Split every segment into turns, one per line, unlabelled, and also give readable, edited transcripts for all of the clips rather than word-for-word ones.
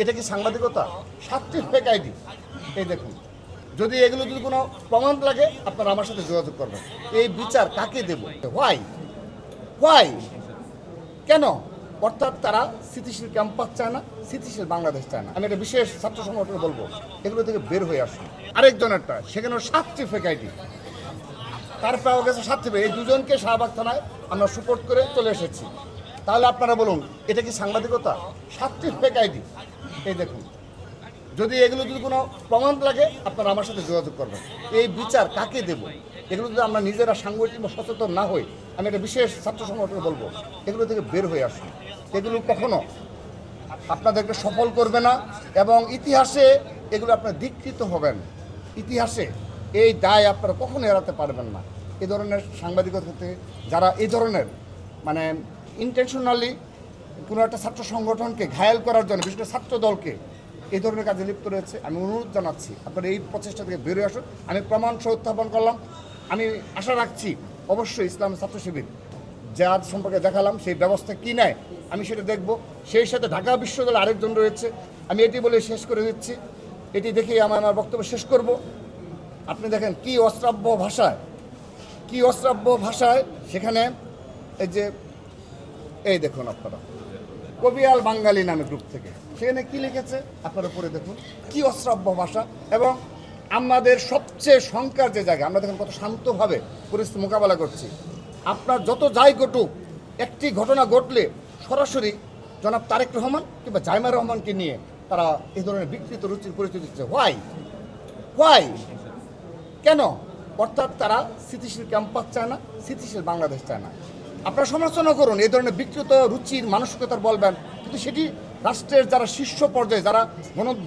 এটা কি সাংবাদিকতা? 7টি ফেক আইডি, এই দেখুন। যদি এগুলো যদি কোনো প্রমাণ লাগে আপনারা আমার সাথে যোগাযোগ করবেন। এই বিচার কাকে দেব? হোয়াই কেন? অর্থাৎ তারা স্থিতিশীল ক্যাম্পাস চায় না, স্থিতিশীল বাংলাদেশ চায় না। আমি একটা বিশেষ ছাত্র সংগঠনে বলবো এগুলো থেকে বের হয়ে আসুন। আরেকজনেরটা সেখানেও 7টি ফেক আইডি, তার পাওয়া গেছে 7টি। এই দুজনকে শাহবাগ থানায় আমরা সুপোর্ট করে চলে এসেছি। তাহলে আপনারা বলুন এটা কি সাংবাদিকতা? 7টি ফেক আইডি, এই দেখুন। যদি এগুলো যদি কোনো প্রমাণ লাগে আপনারা আমার সাথে যোগাযোগ করবেন। এই বিচার কাকে দেব? এগুলো যদি আমরা নিজেরা সাংগঠনিক বা সচেতন না হই, আমি একটা বিশেষ ছাত্র সংগঠনে বলবো এগুলো থেকে বের হয়ে আসুন। এগুলো কখনো আপনাদেরকে সফল করবে না এবং ইতিহাসে এগুলো আপনার দীক্ষিত হবেন। ইতিহাসে এই দায় আপনারা কখনো এড়াতে পারবেন না। এই ধরনের সাংবাদিকতাতে যারা এই ধরনের মানে ইন্টেনশনালি কোনো একটা ছাত্র সংগঠনকে ঘায়েল করার জন্য, বিশেষ করে ছাত্র দলকে এই ধরনের কাজে লিপ্ত রয়েছে, আমি অনুরোধ জানাচ্ছি আপনারা এই প্রচেষ্টা থেকে বেরোয় আসুন। আমি প্রমাণ সহ উত্থাপন করলাম। আমি আশা রাখছি অবশ্যই ইসলাম ছাত্র শিবির যার সম্পর্কে দেখালাম সেই ব্যবস্থা কী নেয় আমি সেটা দেখব। সেই সাথে ঢাকা বিশ্ববিদ্যালয়ে আরেকজন রয়েছে, আমি এটি বলে শেষ করে দিচ্ছি। এটি দেখেই আমার বক্তব্য শেষ করব। আপনি দেখেন কি অশ্রাব্য ভাষায় সেখানে এই দেখুন আপনারা কবিয়াল বাঙালি নামে গ্রুপ থেকে সেখানে কি লিখেছে আপনারা পড়ে দেখুন। কি অশ্রাব্য ভাষা! এবং আমাদের সবচেয়ে শঙ্কার যে জায়গা, আমরা দেখুন কত শান্তভাবে পরিস্থিতি মোকাবেলা করছি। আপনার যত যাই ঘটুক, একটি ঘটনা ঘটলে সরাসরি জনাব তারেক রহমান কিংবা জাইমা রহমানকে নিয়ে তারা এই ধরনের বিকৃত রুচির পরিচয় দিচ্ছে। হোয়াই কেন? অর্থাৎ তারা স্থিতিশীল ক্যাম্পাস চায় না, স্থিতিশীল বাংলাদেশ চায় না। আপনারা সমালোচনা করুন, এই ধরনের বিকৃত রুচির মানসিকতার বলবেন, কিন্তু সেটি রাষ্ট্রের যারা শীর্ষ পর্যায়ে, যারা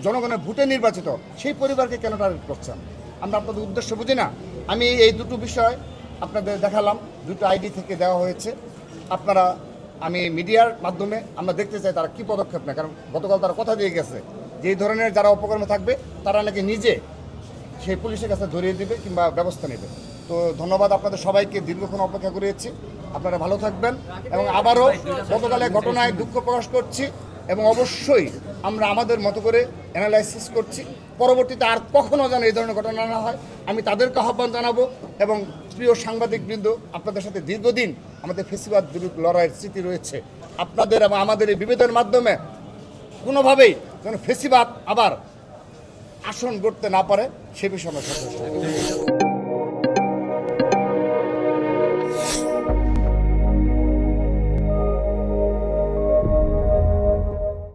জনগণের ভোটে নির্বাচিত, সেই পরিবারকে কেন টার্গেট করছেন? আমরা আপনাদের উদ্দেশ্য বুঝি না। আমি এই দুটো বিষয় আপনাদের দেখালাম, দুটো আইডি থেকে দেওয়া হয়েছে। আপনারা আমি মিডিয়ার মাধ্যমে আমরা দেখতে চাই তারা কী পদক্ষেপ নেয়, কারণ গতকাল তারা কথা দিয়ে গেছে যে এই ধরনের যারা অপকর্মে থাকবে তারা নাকি নিজে সেই পুলিশের কাছে ধরিয়ে দেবে কিংবা ব্যবস্থা নেবে। তো ধন্যবাদ আপনাদের সবাইকে, দীর্ঘক্ষণ অপেক্ষা করিয়েছি। আপনারা ভালো থাকবেন এবং আবারও গতকালের ঘটনায় দুঃখ প্রকাশ করছি এবং অবশ্যই আমরা আমাদের মতো করে অ্যানালাইসিস করছি। পরবর্তীতে আর কখনও যেন এই ধরনের ঘটনা না হয় আমি তাদেরকে আহ্বান জানাবো। এবং প্রিয় সাংবাদিকবৃন্দ, আপনাদের সাথে দীর্ঘদিন আমাদের ফেসিবাদ বিরুদ্ধে লড়াইয়ের স্মৃতি রয়েছে। আপনাদের এবং আমাদের এই বিভেদের মাধ্যমে কোনোভাবেই যেন ফেসিবাদ আবার আসন গড়তে না পারে সে বিষয়ে আমরা সচেষ্ট।